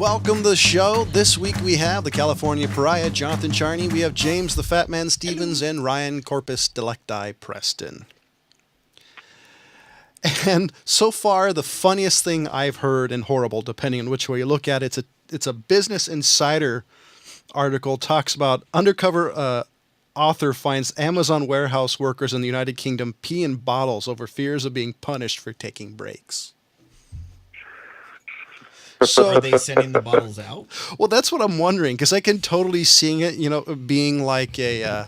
welcome to the show. This week we have the California Pariah, Jonathan Charney. We have James the Fat Man Stevens and Ryan Corpus Delecti Preston. And so far, the funniest thing I've heard, and horrible, depending on which way you look at it, it's a Business Insider article, talks about undercover author finds Amazon warehouse workers in the United Kingdom pee in bottles over fears of being punished for taking breaks. So are they sending the bottles out? Well, that's what I'm wondering, because I can totally seeing it, being like a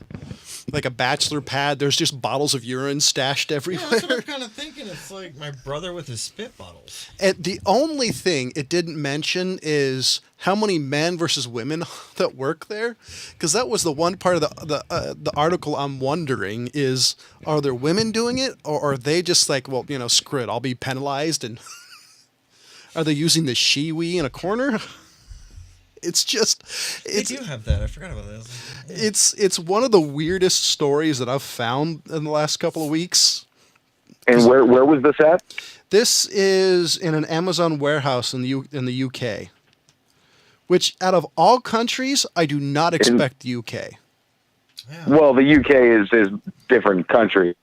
bachelor pad. There's just bottles of urine stashed everywhere. Yeah, that's what I'm kind of thinking. It's like my brother with his spit bottles. And the only thing it didn't mention is how many men versus women that work there, because that was the one part of the article I'm wondering is, are there women doing it, or are they just like, well, screw it, I'll be penalized, and are they using the she-we in a corner? They do have that. I forgot about that. It's one of the weirdest stories that I've found in the last couple of weeks. And where was this at? This is in an Amazon warehouse in the UK. Which, out of all countries, I do not expect the UK. Yeah. Well, the UK is different countries.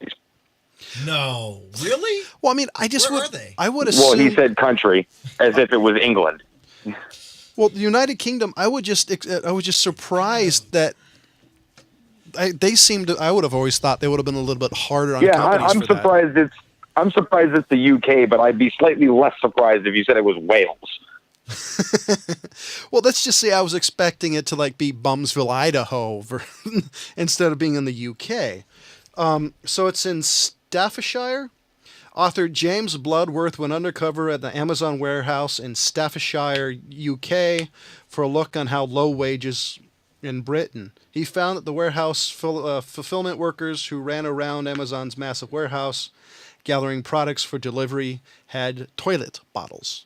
No, really? Well, I mean, Where are they? I would assume. Well, he said country as if it was England. Well, the United Kingdom, I was just surprised that they seemed to. I would have always thought they would have been a little bit harder on companies. I'm surprised that. I'm surprised it's the UK, but I'd be slightly less surprised if you said it was Wales. Well, let's just say I was expecting it to be Bumsville, Idaho, instead of being in the UK. So it's in Staffordshire. Author James Bloodworth went undercover at the Amazon warehouse in Staffordshire, UK, for a look on how low wages in Britain. He found that the warehouse fulfillment workers who ran around Amazon's massive warehouse gathering products for delivery had toilet bottles.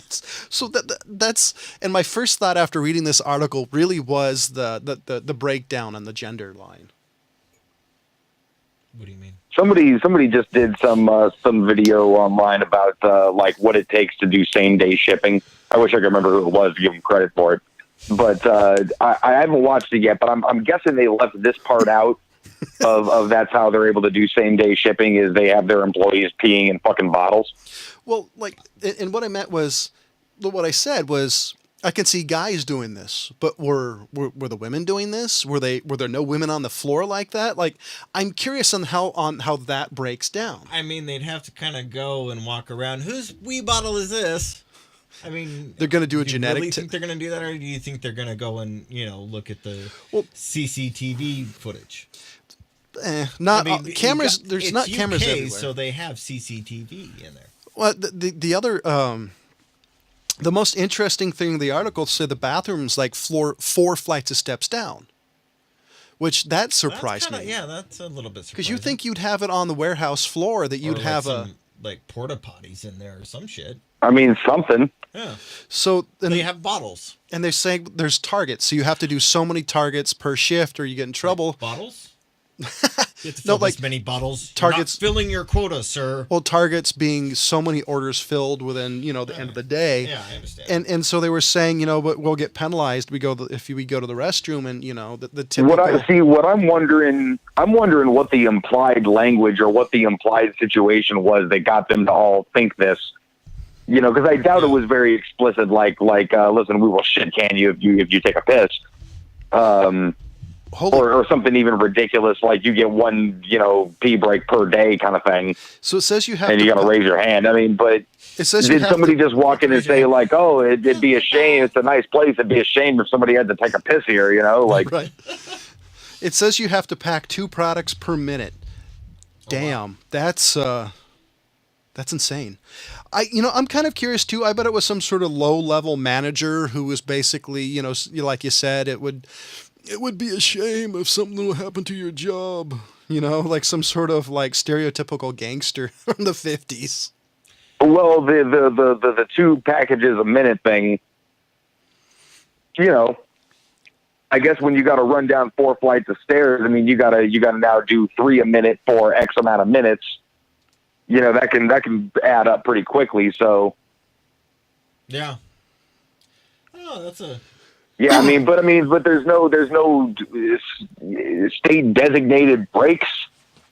So that's and my first thought after reading this article really was the breakdown on the gender line. What do you mean? Somebody just did some video online about what it takes to do same day shipping. I wish I could remember who it was to give them credit for it, but I haven't watched it yet. But I'm guessing they left this part out of that's how they're able to do same day shipping is they have their employees peeing in fucking bottles. Well, and what I meant was, what I said was, I can see guys doing this, but were the women doing this? Were there no women on the floor like that? I'm curious on how that breaks down. I mean, they'd have to kind of go and walk around. Whose wee bottle is this? I mean, they're going to do a genetic. Do you really think they're going to do that, or do you think they're going to go and look at the CCTV footage? Not cameras. There's not UK, cameras everywhere, so they have CCTV in there. Well, the other. The most interesting thing in the article said the bathroom's 4 flights of steps down, which that surprised me. Yeah, that's a little bit surprising. Because you think you'd have it on the warehouse floor, that you'd have some porta potties in there or some shit. I mean, something. Yeah. So they have bottles, and they're saying there's targets, so you have to do so many targets per shift, or you get in trouble. Bottles. You have to fill this many bottles. Targets. You're not filling your quota, sir. Well, targets being so many orders filled within the end of the day. Yeah, I understand. And so they were saying, but we'll get penalized. If we go to the restroom, and the typical. What I'm wondering what the implied language or what the implied situation was that got them to all think this. Because I doubt it was very explicit. Listen, we will shit can you if you take a piss. Or something even ridiculous like you get one, pee break per day kind of thing. So it says you have and you got to raise your hand. I mean, but it says did somebody just walk in and say it'd be a shame. It's a nice place. It'd be a shame if somebody had to take a piss here, Right. It says you have to pack 2 products per minute. Damn, that's insane. I'm kind of curious too. I bet it was some sort of low-level manager who was basically, like you said, it would be a shame if something would happen to your job. Like some sort of stereotypical gangster from the 50s. Well, the 2 packages a minute thing, I guess when you got to run down 4 flights of stairs, I mean, you got to now do 3 a minute for X amount of minutes. That can add up pretty quickly. So yeah, Oh, that's a. Yeah, but there's no state designated breaks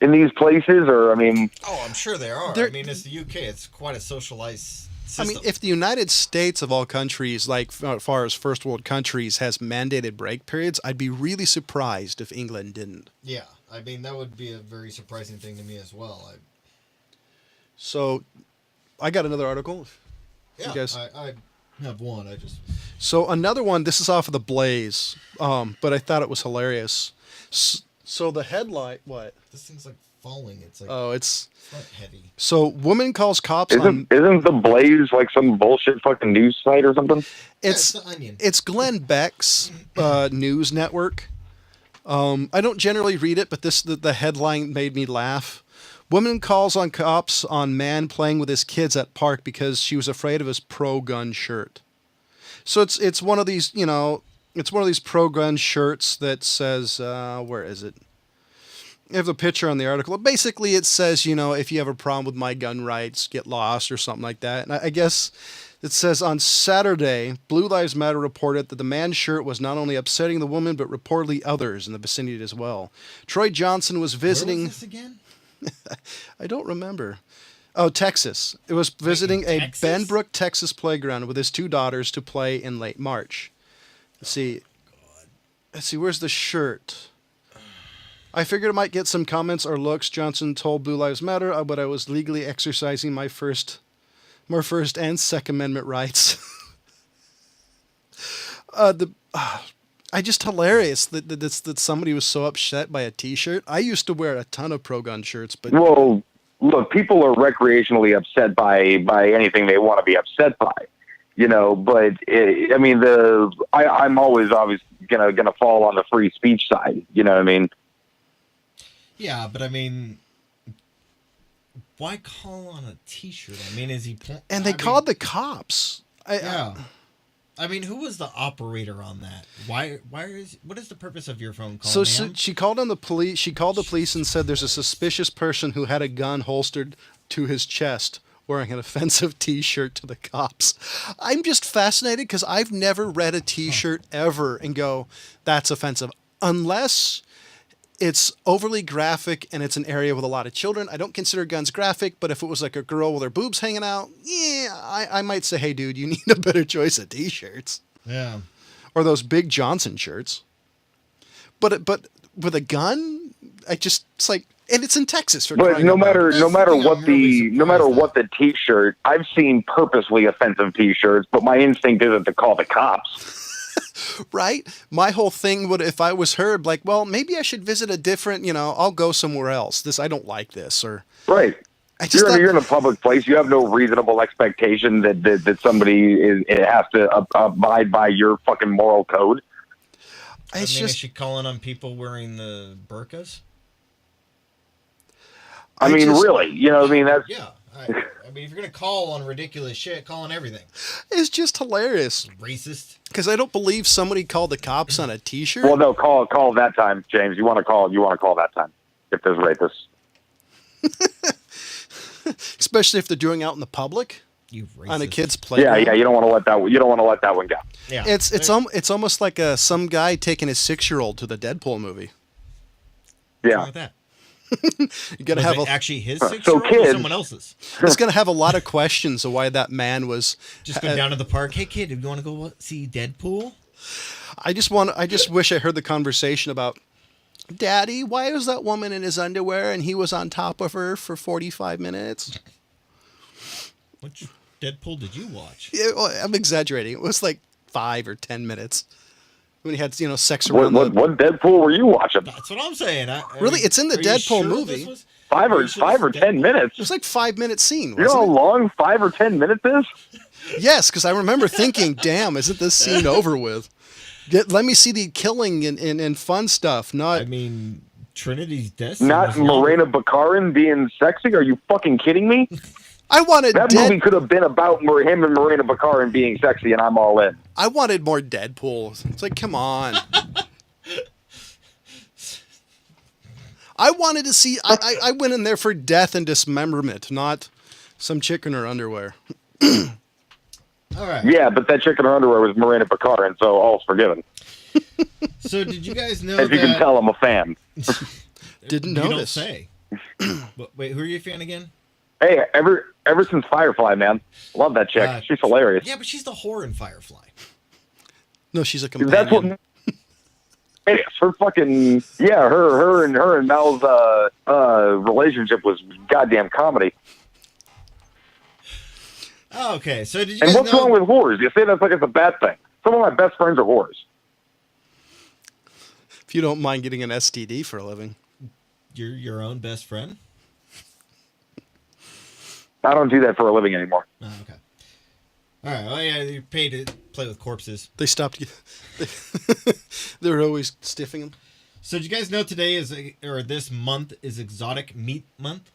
in these places, or I mean. Oh, I'm sure there are. I mean, it's the UK. It's quite a socialized system. I mean, if the United States of all countries, like as far as first world countries, has mandated break periods, I'd be really surprised if England didn't. Yeah, I mean that would be a very surprising thing to me as well. So, I got another article. Yeah, You guys... I have one. So another one. This is off of the Blaze, but I thought it was hilarious. So the headline, what? This thing's like falling. It's like it's not heavy. So woman calls cops Isn't the Blaze like some bullshit fucking news site or something? It's the Onion. It's Glenn Beck's news network. I don't generally read it, but the headline made me laugh. Woman calls on cops on man playing with his kids at park because she was afraid of his pro-gun shirt. So it's one of these, it's one of these pro-gun shirts that says, where is it? I have the picture on the article. Basically, it says, if you have a problem with my gun rights, get lost or something like that. And I guess it says on Saturday, Blue Lives Matter reported that the man's shirt was not only upsetting the woman, but reportedly others in the vicinity as well. Troy Johnson was visiting... Where was this again? I don't remember. Oh, Texas. It was visiting a Benbrook, Texas playground with his two daughters to play in late March. Let's see, where's the shirt? I figured I might get some comments or looks. Johnson told Blue Lives Matter, but I was legally exercising my First and Second Amendment rights. I just hilarious that somebody was so upset by a T-shirt. I used to wear a ton of pro-gun shirts, but well, look, people are recreationally upset by anything they want to be upset by, But I'm always obviously gonna fall on the free speech side. You know what I mean? Yeah, but I mean, why call on a T-shirt? I mean, is he? And they called the cops. Yeah. I mean, who was the operator on that? What is the purpose of your phone call? So she called on the police. She called the police and said there's a suspicious person who had a gun holstered to his chest wearing an offensive T-shirt to the cops. I'm just fascinated because I've never read a T-shirt ever and go, that's offensive. Unless it's overly graphic and it's an area with a lot of children. I don't consider guns graphic, but if it was like a girl with her boobs hanging out, yeah, I might say, hey, dude, you need a better choice of T-shirts. Yeah. Or those big Johnson shirts. But with a gun, it's like, and it's in Texas. But no matter what the T-shirt, I've seen purposely offensive T-shirts, but my instinct isn't to call the cops. Right? My whole thing would, if I was her, like, well, maybe I should visit a different, I'll go somewhere else. I don't like this. Or right. You're in a public place. You have no reasonable expectation that somebody has to abide by your fucking moral code. Is she calling on people wearing the burqas? Really, that's... Yeah. I mean, if you're going to call on ridiculous shit, call on everything. It's just hilarious. Racist. Because I don't believe somebody called the cops on a T-shirt. Well, no, call that time, James. You want to call that time if there's rapists. Especially if they're doing out in the public. You racist. On a kid's playground. Yeah. You don't want to let that one go. Yeah. It's almost like some guy taking his 6-year-old to the Deadpool movie. Yeah. What's wrong with that? You gotta have actually his 6-year-old or someone else's. It's gonna have a lot of questions of why that man was just go down to the park. Hey kid, do you want to go see Deadpool? I just wish I heard the conversation about, Daddy, why was that woman in his underwear and he was on top of her for 45 minutes? Which Deadpool did you watch? Yeah, well, I'm exaggerating. It was like 5 or 10 minutes. When he had, sex around. What Deadpool were you watching? That's what I'm saying. Really, it's in the Deadpool movie. 5 or 10 minutes. It was like 5-minute scene. You know how long 5 or 10 minutes is? Yes, because I remember thinking, "Damn, isn't this scene over with? Let me see the killing and fun stuff." Not. I mean, Trinity's death. Not Morena Baccarin being sexy. Are you fucking kidding me? I wanted that movie could have been about him and Morena Baccarin being sexy, and I'm all in. I wanted more Deadpool. It's like, come on. I wanted to see. I went in there for death and dismemberment, not some chick in her underwear. All right. Yeah, but that chick in her underwear was Miranda Picard, and so all's forgiven. So did you guys know As you can that? tell, I'm a fan. Didn't You don't notice. say. Wait, who are you a fan again? Hey, ever since Firefly, man, love that chick. She's hilarious. Yeah, but she's the whore in Firefly. No, she's a That's companion. what. Hey, her fucking her and Mel's relationship was goddamn comedy. Oh, okay, so did you And guys what's know? wrong with whores? You say that's like it's a bad thing. Some of my best friends are whores. If you don't mind getting an STD for a living. You're your own best friend? I don't do that for a living anymore. Oh, okay. All right. Well, yeah, you're paid to play with corpses. They stopped. They were always stiffing them. So did you guys know today or this month is Exotic Meat Month?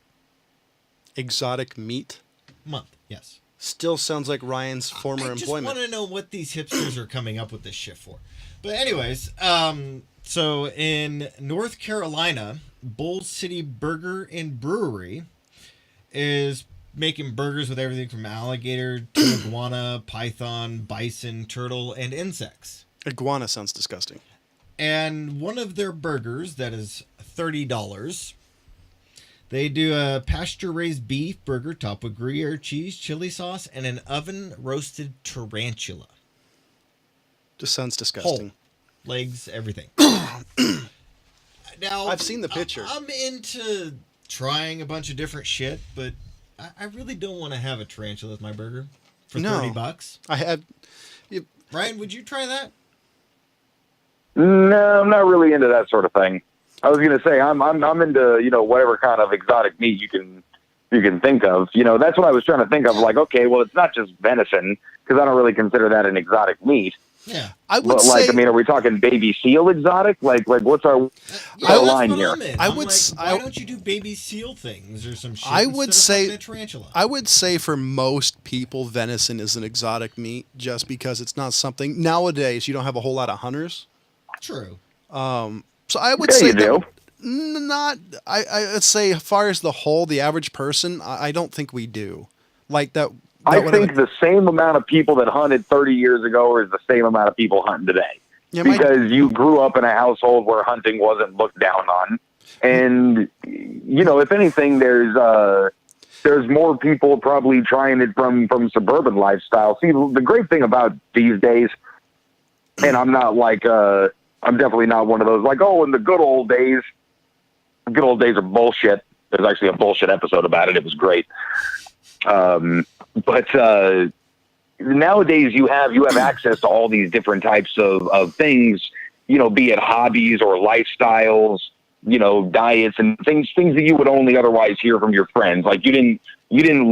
Exotic meat. Month, yes. Still sounds like Ryan's former I just employment. want to know what these hipsters are coming up with this shit for. But anyways, so in North Carolina, Bull City Burger and Brewery is making burgers with everything from alligator to iguana, python, bison, turtle, and insects. Iguana sounds disgusting. And one of their burgers that is $30. They do a pasture-raised beef burger topped with Gruyere cheese, chili sauce, and an oven-roasted tarantula. Just sounds disgusting. Whole. Legs, everything. Now I've seen the picture. I'm into trying a bunch of different shit, but I really don't want to have a tarantula as my burger for No. $30. I had. Ryan, would you try that? No, I'm not really into that sort of thing. I was gonna say I'm into whatever kind of exotic meat you can think of. That's what I was trying to think of. Like, okay, well, it's not just venison because I don't really consider that an exotic meat. Yeah. I would But say. are we talking baby seal exotic? Like what's our Yeah, that's line what here? I'm in. I I'm would like, s- why I- don't you do baby seal things or some shit? I would instead of say- fucking a tarantula. I would say for most people, venison is an exotic meat just because it's not something nowadays. You don't have a whole lot of hunters. True. So I would Yeah, say you do. not. I'd say as far as the whole, the average person, I don't think we do. Like that. I would have think the same amount of people that hunted 30 years ago is the same amount of people hunting today. Yeah, my- Because you grew up in a household where hunting wasn't looked down on. And, if anything, there's more people probably trying it from suburban lifestyle. See, the great thing about these days, and I'm not like, I'm definitely not one of those like, oh, in the good old days are bullshit. There's actually a bullshit episode about it. It was great. But nowadays you have access to all these different types of things, be it hobbies or lifestyles, diets and things that you would only otherwise hear from your friends. Like you didn't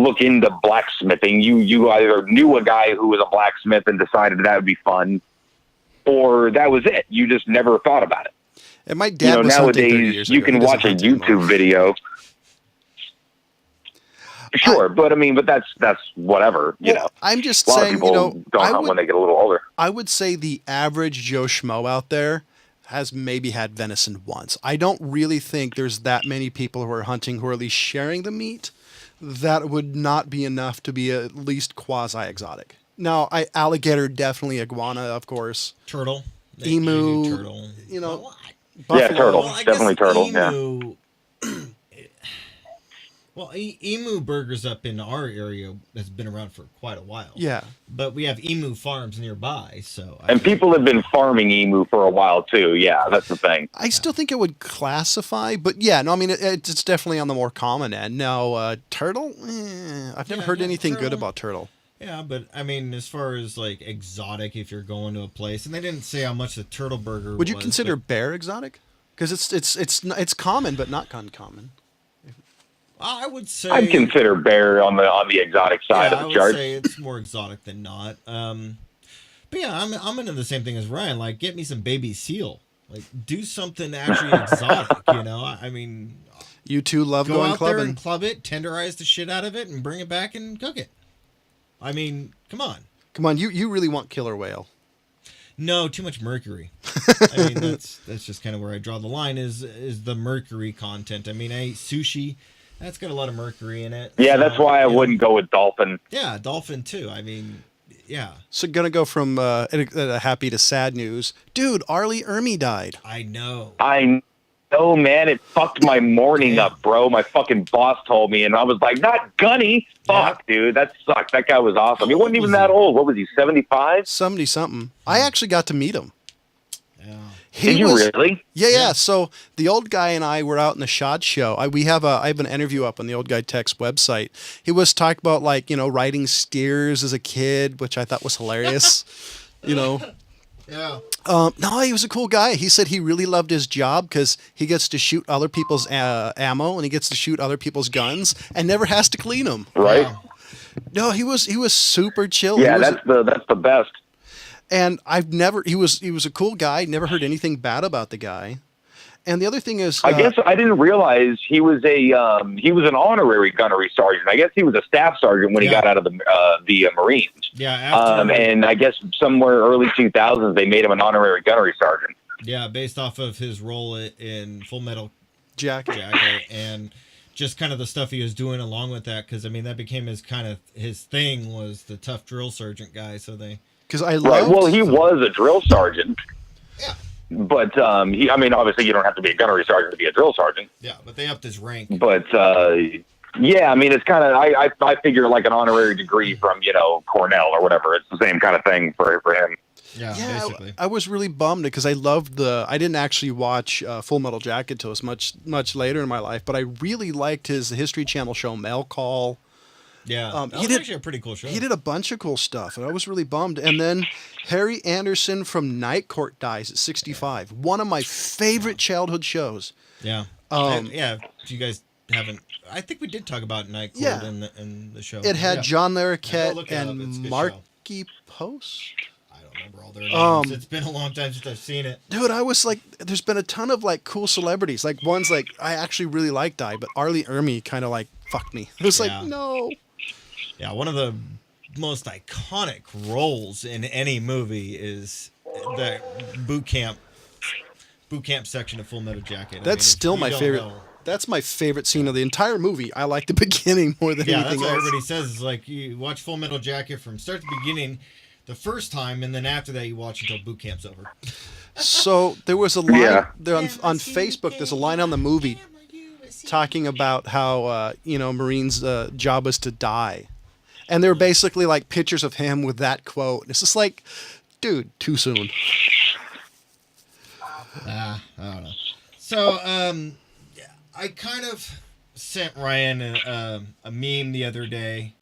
look into blacksmithing. You either knew a guy who was a blacksmith and decided that would be fun, or that was it. You just never thought about it. And my dad was hunting 30 Nowadays years you ago. can He doesn't watch a hunt anymore. YouTube video. Sure, but that's whatever, Well, I'm just A lot of saying, people don't I hunt would, when they get a little older. I would say the average Joe Schmo out there has maybe had venison once. I don't really think there's that many people who are hunting who are at least sharing the meat. That would not be enough to be at least quasi-exotic. Now, alligator, definitely iguana, of course. Turtle. Emu, Turtle. Well, Yeah, buffalo. turtle. I Definitely guess turtle, yeah. emu, well, emu burgers up in our area has been around for quite a while. Yeah. But we have emu farms nearby, so. And people have been farming emu for a while too. Yeah, that's the thing. I still think it would classify, but yeah, no, I mean, it's definitely on the more common end. Now, turtle? I've never heard anything good turtle. about turtle. Yeah, but I mean, as far as like exotic, if you're going to a place, and they didn't say how much the turtle burger Would you was, consider but bear exotic? Because it's common, but not uncommon. I would say I'd consider bear on the exotic side yeah, of I the would chart. say it's more exotic than not. But yeah, I'm into the same thing as Ryan. Like, get me some baby seal. Like, do something actually exotic. I mean, You two love go going out there clubbing. and club it, tenderize the shit out of it, and bring it back and cook it. I mean, come on. Come on, you really want killer whale. No, too much mercury. I mean, that's just kind of where I draw the line. Is the mercury content? I mean, I ate sushi. That's got a lot of mercury in it. Yeah, so, that's why I you know. wouldn't go with dolphin. Yeah, dolphin too. I mean, yeah. So gonna go from happy to sad news. Dude, Arlie Ermy died. I know. I know, man. It fucked my morning Yeah. up, bro. My fucking boss told me, and I was like, not Gunny. Fuck, dude. That sucked. That guy was awesome. How He wasn't old even was that he? old. What was he, 75? 70 something. I actually got to meet him. Yeah. Did you really? Yeah. So the old guy and I were out in the SHOT show. I have an interview up on the Old Guy Tech's website. He was talking about riding steers as a kid, which I thought was hilarious. Yeah. No, he was a cool guy. He said he really loved his job because he gets to shoot other people's ammo and he gets to shoot other people's guns and never has to clean them. Right? Yeah. No, he was super chill. Yeah, He was, that's the best. and he was a cool guy. Never heard anything bad about the guy. And the other thing is, I guess I didn't realize he was an honorary gunnery sergeant. I guess he was a staff sergeant when he got out of the Marines. Yeah. After, and I guess somewhere early 2000s they made him an honorary gunnery sergeant. yeah, based off of his role in Full Metal Jacket. and just kind of the stuff he was doing along with that, because I mean that became his thing, was the tough drill sergeant guy. So they Because I Right. loved, Well, he was a drill sergeant. Yeah. But obviously you don't have to be a gunnery sergeant to be a drill sergeant. but they upped his rank. But yeah, I mean, it's kind of I figure like an honorary degree from Cornell or whatever. It's the same kind of thing for him. Yeah, basically. I was really bummed because I loved I didn't actually watch Full Metal Jacket till it was much later in my life, but I really liked his History Channel show Mail Call. Yeah, that he was actually a pretty cool show. He did a bunch of cool stuff, and I was really bummed. And then Harry Anderson from Night Court dies at 65. One of my favorite childhood shows. Yeah. If you guys haven't, I think we did talk about Night Court Yeah. in the show. It had John Yeah, Larroquette look it up. It's a and good Marky Post. I don't remember all their names. It's been a long time since I've seen it. Dude, I was like, there's been a ton of cool celebrities. Ones I actually really like died, but Arlie Ermy kind of fucked me. It was Yeah. no. Yeah, one of the most iconic roles in any movie is the boot camp section of Full Metal Jacket. That's if still you my don't favorite. know- That's my favorite scene of the entire movie. I like the beginning more than Yeah, that's anything what else. everybody says. Is like you watch Full Metal Jacket from start to beginning the first time, and then after that you watch until boot camp's over. So there was a line Yeah. there on Facebook. There's a line on the movie talking about how Marines' job is to die, and they were basically pictures of him with that quote. It's just dude, too soon. I don't know. So, I kind of sent Ryan a meme the other day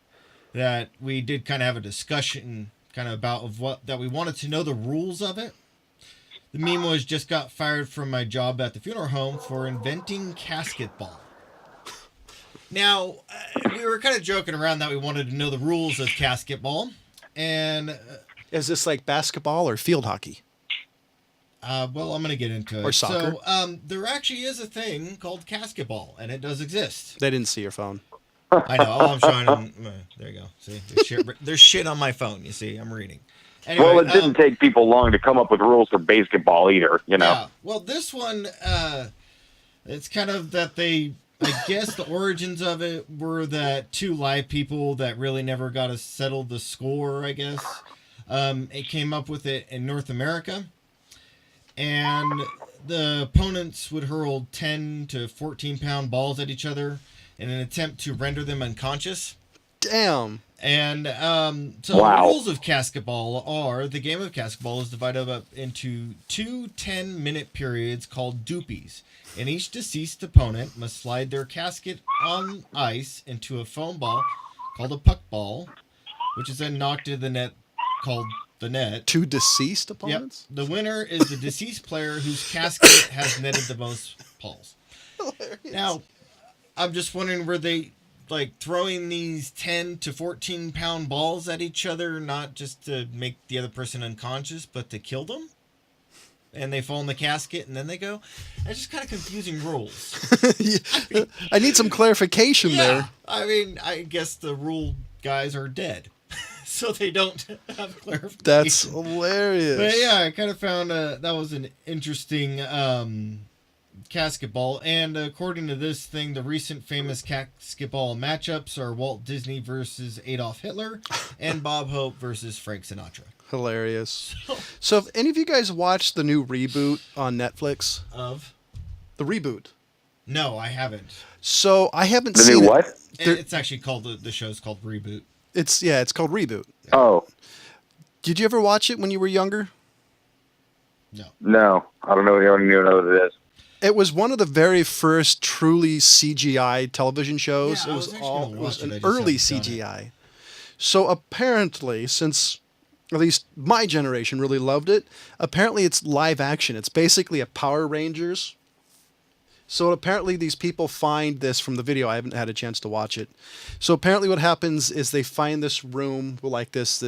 that we did kind of have a discussion kind of about that we wanted to know the rules of it. The meme was just got fired from my job at the funeral home for inventing casket ball. Now, we were kind of joking around that we wanted to know the rules of casket ball, and Is this basketball or field hockey? well, I'm going to get into it. Or soccer. So, there actually is a thing called casket ball, and it does exist. They didn't see your phone. I know. Oh, I'm trying to. There you go. See, there's shit on my phone. You see, I'm reading. Anyway, Well, it didn't take people long to come up with rules for basketball either. Yeah. Well, this one, it's kind of that I guess the origins of it were that two live people that really never got to settle the score. I guess it came up with it in North America, and the opponents would hurl 10 to 14-pound balls at each other in an attempt to render them unconscious. Damn. And so Wow. the rules of basketball are the game of basketball is divided up into two 10-minute periods called doopies. And each deceased opponent must slide their casket on ice into a foam ball called a puck ball, which is then knocked into the net called the net. Two deceased Yep. opponents? The winner is the deceased player whose casket has netted the most balls. Now, I'm just wondering, were they throwing these 10 to 14-pound balls at each other, not just to make the other person unconscious, but to kill them? And they fall in the casket and then they go? It's just kind of confusing rules. Yeah. I need some clarification there. I mean, I guess the rule guys are dead. So they don't have clarification. That's hilarious. But yeah, I kind of found that was an interesting casket ball. And according to this thing, the recent famous casket ball matchups are Walt Disney versus Adolf Hitler and Bob Hope versus Frank Sinatra. Hilarious. So, have any of you guys watched the new reboot on Netflix? Of? The reboot. No, I haven't. So I haven't The seen new it. what? It's actually called, the show's called Reboot. It's called Reboot. Oh, Did you ever watch it when you were younger? No. no. I don't know. I don't even know what it is. It was one of the very first truly CGI television shows. Yeah, it I was was actually all gonna it was watch it, an I just early haven't done it. CGI. So apparently, since at least my generation really loved it, apparently it's live action. It's basically a Power Rangers. So apparently these people find this from the video. I haven't had a chance to watch it. So apparently what happens is they find this room with like this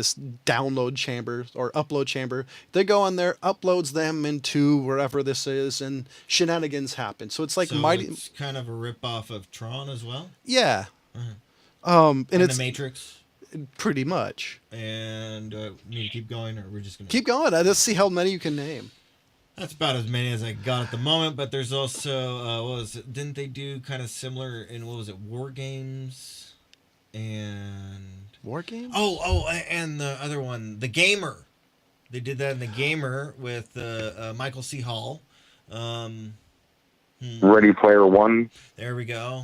download chamber or upload chamber. They go in there, uploads them into wherever this is, and shenanigans happen. So it's like So mighty, it's kind of a rip-off of Tron as well? yeah. And And it's The Matrix? pretty much. And need to keep going, or we're just going to... Keep going. Let's see how many you can name. That's about as many as I got at the moment, but there's also, what was it? Didn't they do kind of similar in, what was it, War Games? And... War game? And the other one, The Gamer. They did that in The Gamer with Michael C. Hall. Ready Player One. There we go.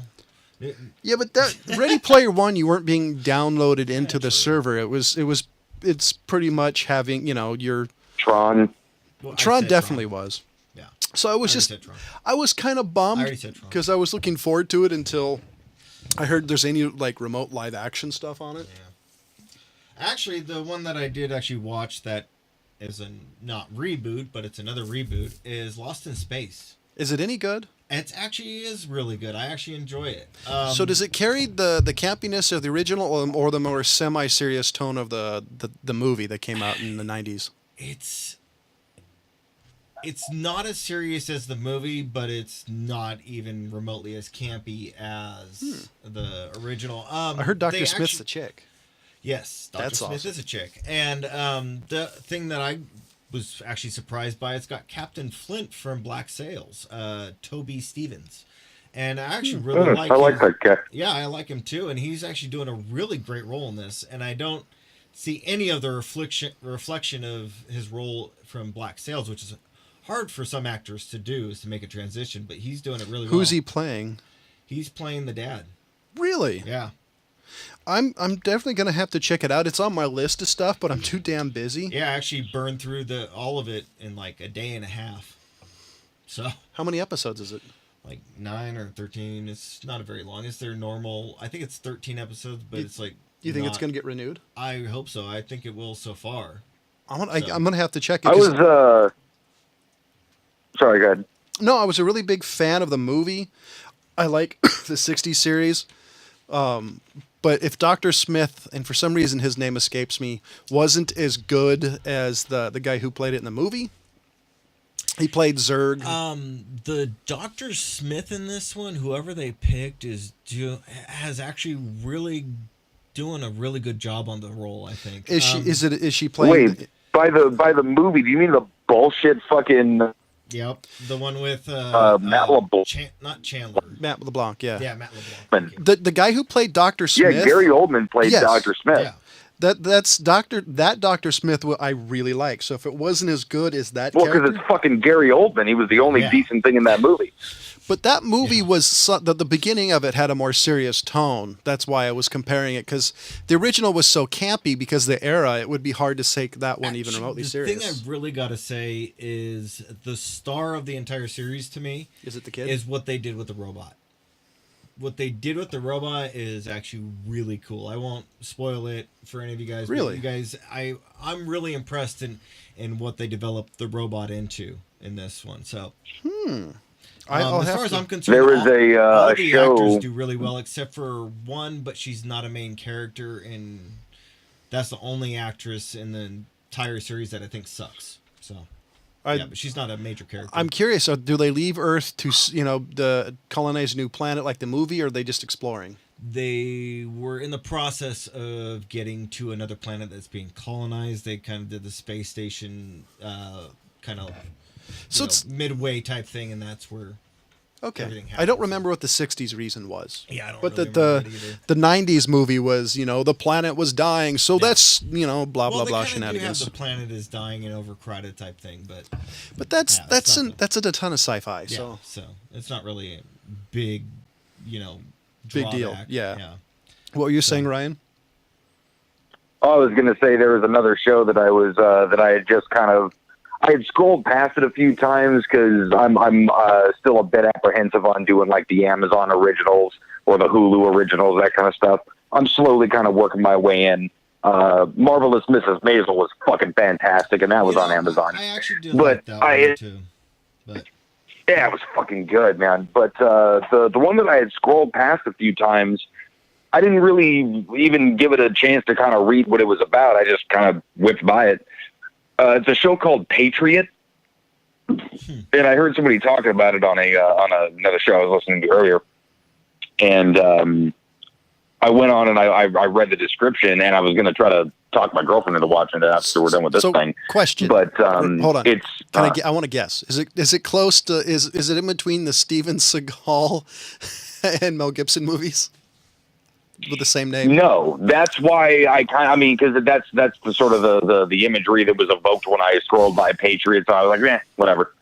Yeah, but that Ready Player One, you weren't being downloaded into the true. server. It's pretty much having, your Tron. Well, I Tron said definitely was. Yeah. So I was I already just, said Tron. I was kind of I bummed already said Tron. because I was looking forward to it until I heard there's any like remote live action stuff on it. Actually, the one that I did actually watch that is not reboot, but it's another reboot, is Lost in Space. Is it any good? It actually is really good. I actually enjoy it. So does it carry the campiness of the original or the more semi-serious tone of the movie that came out in the 90s? It's not as serious as the movie, but it's not even remotely as campy as the original. I heard Dr. they Smith's actually- the chick. Yes, Dr. That's Smith awesome. is a chick. And the thing that I was actually surprised by, it's got Captain Flint from Black Sails, Toby Stevens. And I actually really like I like his- that guy. Yeah, I like him too, and he's actually doing a really great role in this. And I don't see any of the reflection of his role from Black Sails, which is hard for some actors to do, is to make a transition. But he's doing it really well. Who's he playing? He's playing the dad. Really? Yeah. I'm definitely gonna have to check it out. It's on my list of stuff, but I'm too damn busy. Yeah, I actually burned through all of it in like a day and a half. So How many episodes is it? like 9 or 13. It's not a very long. It's their normal. I think it's 13 episodes, but it's like. You think it's not- gonna get renewed? I hope so. I think it will so far. I'm gonna have to check it. I 'cause- was. Sorry, go ahead. No, I was a really big fan of the movie. I like the 60s series. But if Dr. Smith, and for some reason his name escapes me, wasn't as good as the guy who played it in the movie, he played Zurg. The Dr. Smith in this one, whoever they picked, has actually really doing a really good job on the role. I think. Is she playing? Wait, by the movie, do you mean the bullshit fucking Yep, the one with Matt LeBlanc? not Chandler. Matt LeBlanc, yeah. Yeah, Matt LeBlanc. Man. The guy who played Dr. Smith. Yeah, Gary Oldman played Yes. Dr. Smith. Yeah. That's Dr. Smith. What I really like. So if it wasn't as good as that Well, character, because it's fucking Gary Oldman. He was the only Yeah. decent thing in that movie. but that movie was the beginning of it had a more serious tone. That's why I was comparing it, because the original was so campy because of the era. It would be hard to take that one even Actually, remotely the serious. thing I've really got to say is the star of the entire series to me Is it the kid? is what they did with the robot. What they did with the robot is actually really cool. I won't spoil it for any of you guys. but Really? you guys, I'm really impressed in what they developed the robot into in this one. So, I'll as have far as to- I'm concerned, There was all a the show. actors do really well except for one, but she's not a main character, and that's the only actress in the entire series that I think sucks. So, yeah, but she's not a major character. I'm curious. Do they leave Earth to colonize a new planet like the movie, or are they just exploring? They were in the process of getting to another planet that's being colonized. They kind of did the space station kind of So it's midway type thing, and that's where Okay. everything I don't happens. remember what the '60s reason was. Yeah, I don't But really remember that either. the '90s movie was, the planet was dying, so that's blah blah Well, they blah kind of do have shenanigans. the planet is dying and overcrowded type thing, but But that's Yeah, it's not that's a ton of sci-fi. yeah, So so it's not really a big, you know, big deal. drawback. Yeah. What were you saying, Ryan? I was going to say there was another show that that I had just I had scrolled past it a few times because I'm still a bit apprehensive on doing like the Amazon originals or the Hulu originals, that kind of stuff. I'm slowly kind of working my way in. Marvelous Mrs. Maisel was fucking fantastic, and that was on Amazon. I actually did But like that one too. But Yeah, it was fucking good, man. But the one that I had scrolled past a few times, I didn't really even give it a chance to kind of read what it was about. I just kind of whipped by it. It's a show called Patriot, and I heard somebody talking about it on another show I was listening to earlier, and I went on and I read the description, and I was going to try to talk my girlfriend into watching it after we're done with this thing. Question. But hold on. it's I want to guess. Is it close to is it in between the Steven Seagal and Mel Gibson movies with the same name? No, that's why because that's the sort of the imagery that was evoked when I scrolled by Patriots. So I was like, whatever.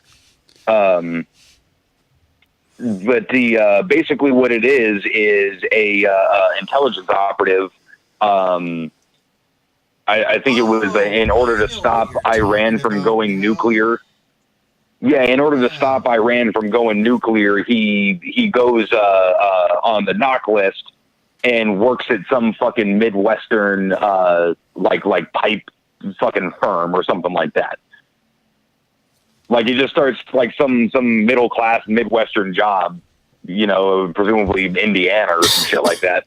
But the basically what it is a intelligence operative. I think it was in order to stop Iran from going nuclear. Yeah, in order to stop Iran from going nuclear, he goes on the knock list and works at some fucking Midwestern like pipe fucking firm or something like that. Like he just starts like some middle class Midwestern job, presumably Indiana or some shit like that,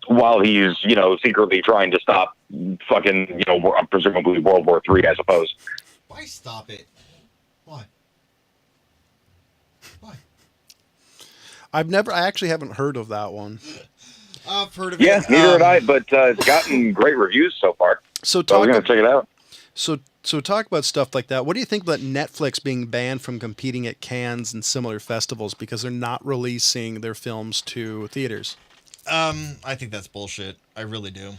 while he's secretly trying to stop fucking presumably World War III, I suppose. why stop it? Why? I actually haven't heard of that one. I've heard of it. Yeah, neither had I, but it's gotten great reviews so far. So I was talk going to check it out. so talk about stuff like that. What do you think about Netflix being banned from competing at Cannes and similar festivals because they're not releasing their films to theaters? I think that's bullshit. I really do.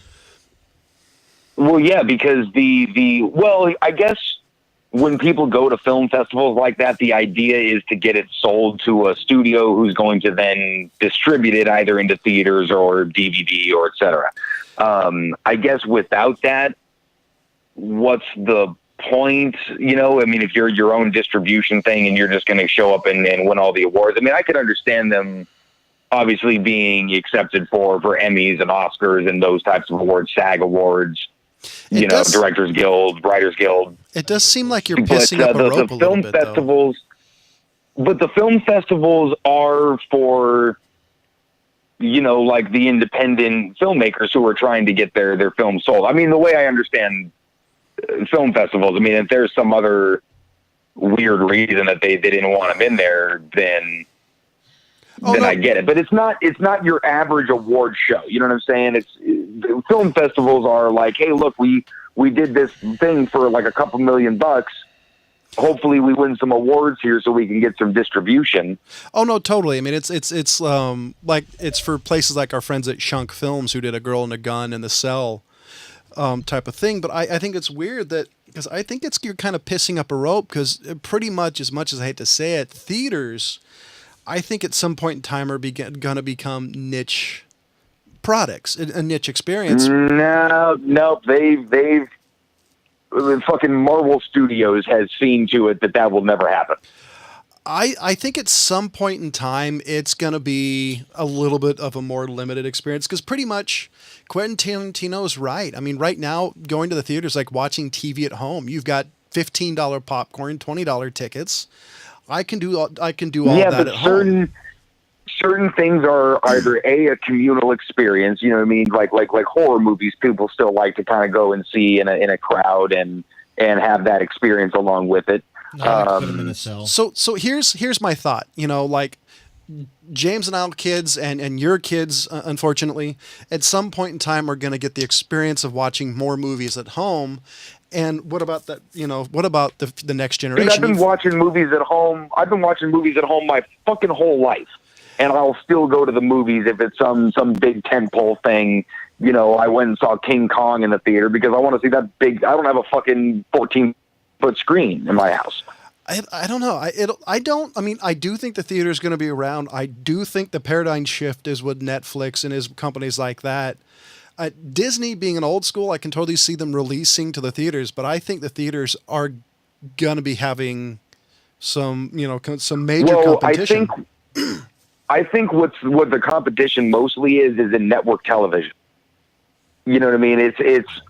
Well, yeah, because I guess when people go to film festivals like that, the idea is to get it sold to a studio who's going to then distribute it either into theaters or DVD or et cetera. I guess without that, what's the point? If you're your own distribution thing and you're just going to show up and win all the awards, I could understand them obviously being accepted for Emmys and Oscars and those types of awards, SAG awards, Directors Guild, Writers Guild. It does seem like you're pissing up a rope a little bit, festivals, but the film festivals are for, like the independent filmmakers who are trying to get their film sold. The way I understand film festivals, if there's some other weird reason that they didn't want them in there, then I get it. But it's not your average award show. You know what I'm saying? The film festivals are like, hey, look, we did this thing for like a couple $1 million. Hopefully we win some awards here so we can get some distribution. Oh no, totally. It's like it's for places like our friends at Shunk Films who did A Girl and a Gun and The Cell type of thing. But I think it's weird because I think you're kind of pissing up a rope because pretty much as I hate to say it, theaters, I think at some point in time are going to become niche products, a niche experience. No, they've fucking Marvel Studios has seen to it that will never happen. I think at some point in time it's going to be a little bit of a more limited experience because pretty much Quentin Tarantino is right. Right now going to the theater is like watching TV at home. You've got $15 popcorn, $20 tickets. I can do all that at home. Certain things are either a communal experience, like horror movies. People still like to kind of go and see in a crowd and have that experience along with it. Put them in a cell. So here's my thought. Like James and our kids and your kids, unfortunately, at some point in time are going to get the experience of watching more movies at home. And what about that? You know, what about the next Dude, generation? I've been watching movies at home. I've been watching movies at home my fucking whole life, and I'll still go to the movies if it's some big tentpole thing. You know, I went and saw King Kong in the theater because I want to see that big. I don't have a fucking 14-foot screen in my house. I don't know. I don't. I mean, I do think the theater is going to be around. I do think the paradigm shift is with Netflix and his companies like that. Disney being an old school, I can totally see them releasing to the theaters, but I think the theaters are going to be having some, you know, some major competition. I think what the competition mostly is in network television. You know what I mean? It's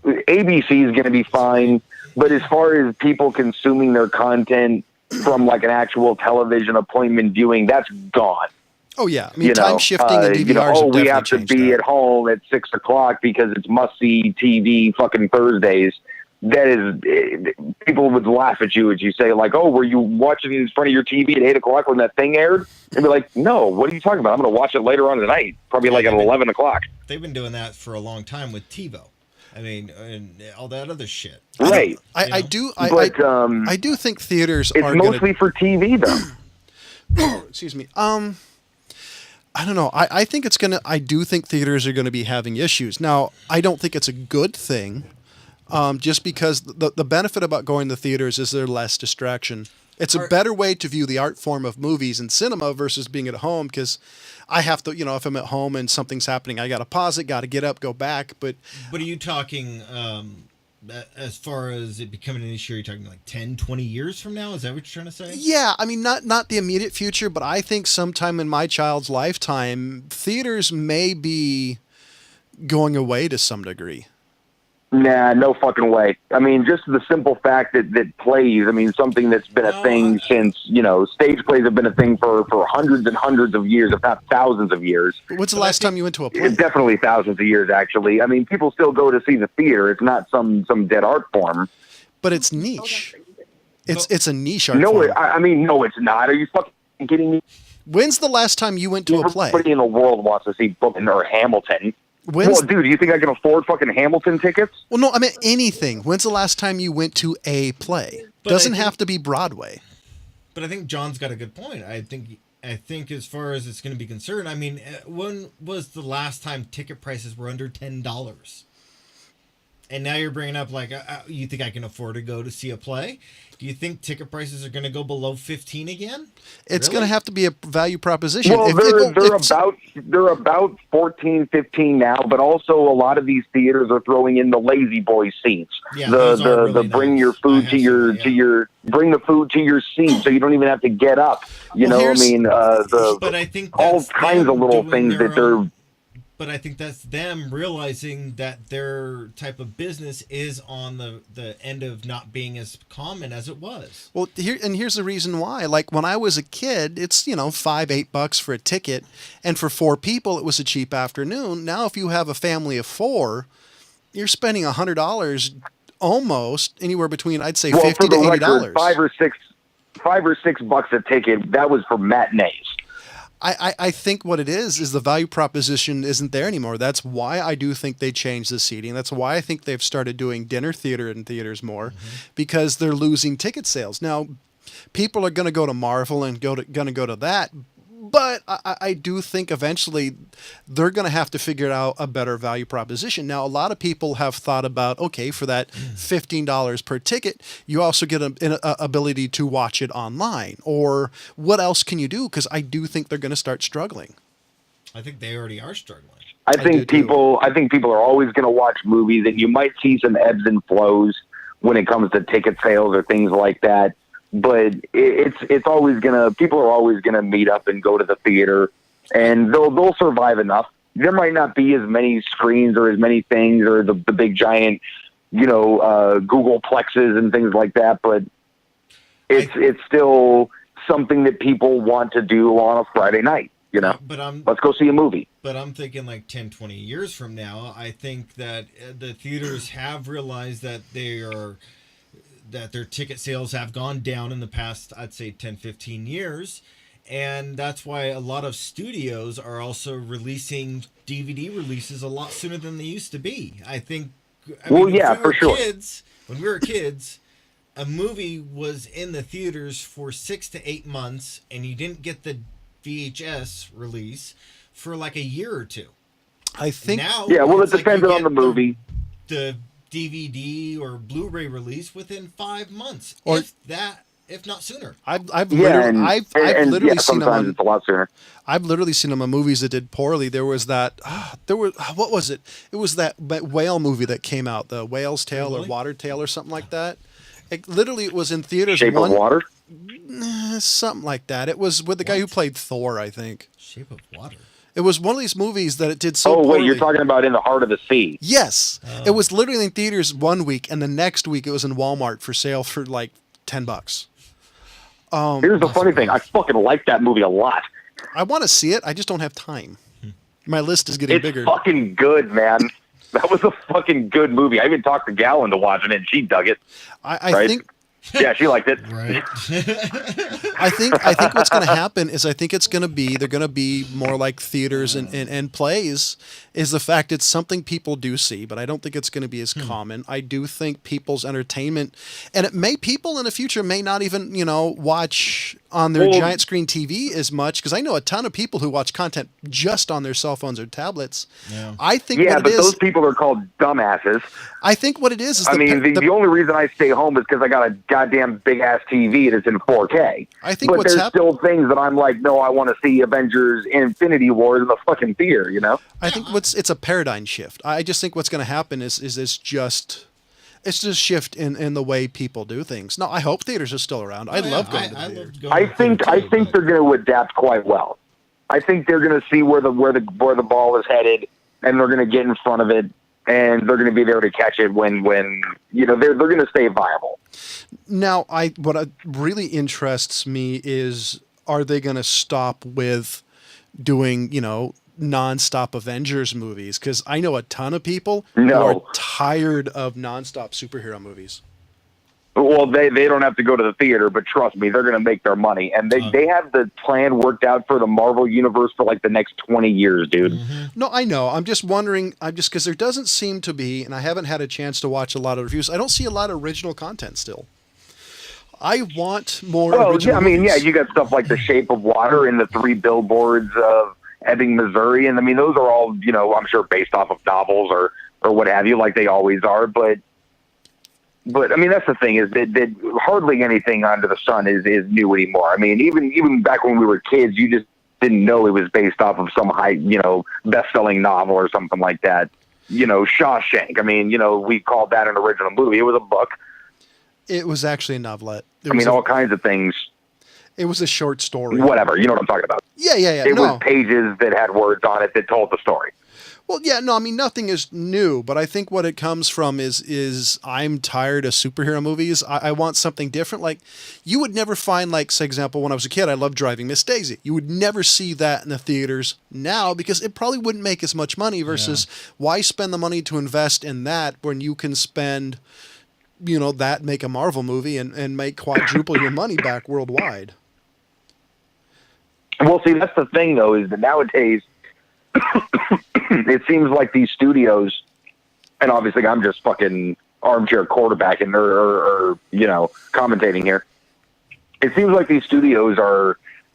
ABC is going to be fine, but as far as people consuming their content from like an actual television appointment viewing, that's gone. Oh yeah, I mean, time shifting and DVRs you know, have definitely we have to changed be that. at home at 6 o'clock because it's must see TV fucking Thursdays. That is, people would laugh at you as you say like, "Oh, were you watching in front of your TV at 8 o'clock when that thing aired?" And be like, "No, what are you talking about? I'm going to watch it later on tonight, probably like at 11 o'clock." They've been doing that for a long time with TiVo. I mean, and all that other shit. Right. I do think theaters it's are mostly for TV though. excuse me. I don't know. I think it's gonna. I do think theaters are going to be having issues. Now, I don't think it's a good thing. Just because the benefit about going to theaters is there's less distraction. It's a better way to view the art form of movies and cinema versus being at home, because I have to, you know, if I'm at home and something's happening, I got to pause it, got to get up, go back. But are you talking, as far as it becoming an issue, are you talking like 10, 20 years from now? Is that what you're trying to say? yeah, I mean, not the immediate future, but I think sometime in my child's lifetime, theaters may be going away to some degree. Nah, no fucking way. I mean, just the simple fact that plays, I mean, something that's been a thing since, you know, stage plays have been a thing for hundreds and hundreds of years, if not thousands of years. When's the last time you went to a play? Definitely thousands of years, actually. I mean, people still go to see the theater. It's not some dead art form. But it's niche. It's a niche art No, form. I mean, no, it's not. Are you fucking kidding me? When's the last time you went to a play? Everybody in the world wants to see Brooklyn or Hamilton. Well, dude, you think I can afford fucking Hamilton tickets? Well, no, I mean anything. When's the last time you went to a play? Doesn't have to be Broadway. But I think John's got a good point. I think as far as it's going to be concerned, I mean, when was the last time ticket prices were under $10? And now you're bringing up like, you think I can afford to go to see a play? Do you think ticket prices are going to go below 15 again? It's going to have to be a value proposition. Well, they're about 14, 15 now, but also a lot of these theaters are throwing in the lazy boy seats. Yeah, the bring your food to your bring the food to your seat so you don't even have to get up. You know, I mean, but I think all kinds of little things that they're. But I think that's them realizing that their type of business is on the end of not being as common as it was. Well, here's the reason why. Like when I was a kid, it's, you know, $5-8 for a ticket, and for 4 people, it was a cheap afternoon. Now, if you have a family of 4, you're spending $100 almost anywhere between, I'd say, $50 to $80. $5 or $6 a ticket. That was for matinees. I think what it is the value proposition isn't there anymore. That's why I do think they changed the seating. That's why I think they've started doing dinner theater in theaters more, because they're losing ticket sales. Now, people are going to go to Marvel and going to go to that, but I do think eventually they're going to have to figure out a better value proposition. Now, a lot of people have thought about, okay, for that $15 per ticket, you also get an ability to watch it online. Or what else can you do? Because I do think they're going to start struggling. I think they already are struggling. I think people are always going to watch movies, and you might see some ebbs and flows when it comes to ticket sales or things like that. But it's always people are always gonna meet up and go to the theater, and they'll survive enough. There might not be as many screens or as many things or the big giant, you know, Google Plexes and things like that, but it's still something that people want to do on a Friday night. You know, let's go see a movie. But I'm thinking like 10, 20 years from now, I think that the theaters have realized that their ticket sales have gone down in the past, I'd say 10, 15 years. And that's why a lot of studios are also releasing DVD releases a lot sooner than they used to be. I think Well, if yeah, we for were sure. kids, when we were kids, a movie was in the theaters for 6 to 8 months, and you didn't get the VHS release for like a year or two. I think Now Yeah, well, it it's like you depended on get the movie. the DVD or Blu-ray release within 5 months, Or- if not sooner. I've Yeah, literally and, I've and literally yeah, seen them sometimes on it's a lot sooner. I've literally seen them on movies that did poorly. There was that what was it? It was that whale movie that came out, the Whale's Tail or Really? Water Tail or something like that. It was in theaters Shape of Water. something like that. It was with the guy who played Thor, I think. Shape of Water. It was one of these movies that it did so Oh poorly. wait, you're talking about In the Heart of the Sea. Yes. It was literally in theaters one week, and the next week it was in Walmart for sale for like $10. Here's the funny thing: I fucking like that movie a lot. I want to see it. I just don't have time. My list is getting It's bigger. fucking good, man. That was a fucking good movie. I even talked to Gal into watching it, and she dug it. I right? think Yeah, she liked it. Right. I think what's going to happen is I think they're going to be more like theaters and plays. Is the fact it's something people do see, but I don't think it's going to be as common. I do think people's entertainment, and people in the future may not even watch on their giant screen TV as much, because I know a ton of people who watch content just on their cell phones or tablets. Yeah. I think Yeah, what but it is. those people are called dumbasses. I think what it is I mean, the only reason I stay home is because I got a goddamn big ass TV that's in 4K. I think but what's there's still things that I'm like, no, I want to see Avengers Infinity War in the fucking theater, you know? I think it's a paradigm shift. I just think what's going to happen is it's just shift in the way people do things. No, I hope theaters are still around. I love going to the theater. loved going I to think theater I too, think but- they're going to adapt quite well. I think they're going to see where the ball is headed, and they're going to get in front of it, and they're going to be there to catch it when they're going to stay viable. Now, what really interests me is, are they going to stop with doing nonstop Avengers movies? Because I know a ton of people who are tired of nonstop superhero movies. Well, they don't have to go to the theater, but trust me, they're going to make their money. And they have the plan worked out for the Marvel Universe for like the next 20 years, dude. Mm-hmm. No, I know. I'm just wondering, because there doesn't seem to be, and I haven't had a chance to watch a lot of reviews, I don't see a lot of original content still. I want more original movies. You got stuff like The Shape of Water and the 3 Billboards of Ebbing, Missouri. And I mean, those are all, I'm sure based off of novels or what have you, like they always are. But I mean, that's the thing, is that hardly anything under the sun is new anymore. I mean, even back when we were kids, you just didn't know it was based off of some high, best-selling novel or something like that. Shawshank. I mean, we called that an original movie. It was a book. It was actually a novelette. All kinds of things. It was a short story. Whatever. You know what I'm talking about. Yeah. It was pages that had words on it that told the story. Well, yeah, no, I mean, nothing is new, but I think what it comes from is I'm tired of superhero movies. I want something different. Like, you would never find, like, say, example, when I was a kid, I loved Driving Miss Daisy. You would never see that in the theaters now, because it probably wouldn't make as much money versus why spend the money to invest in that when you can spend, make a Marvel movie and make quadruple your money back worldwide. Well, see, that's the thing, though, is that nowadays it seems like these studios, and obviously I'm just fucking armchair quarterbacking or commentating here. It seems like these studios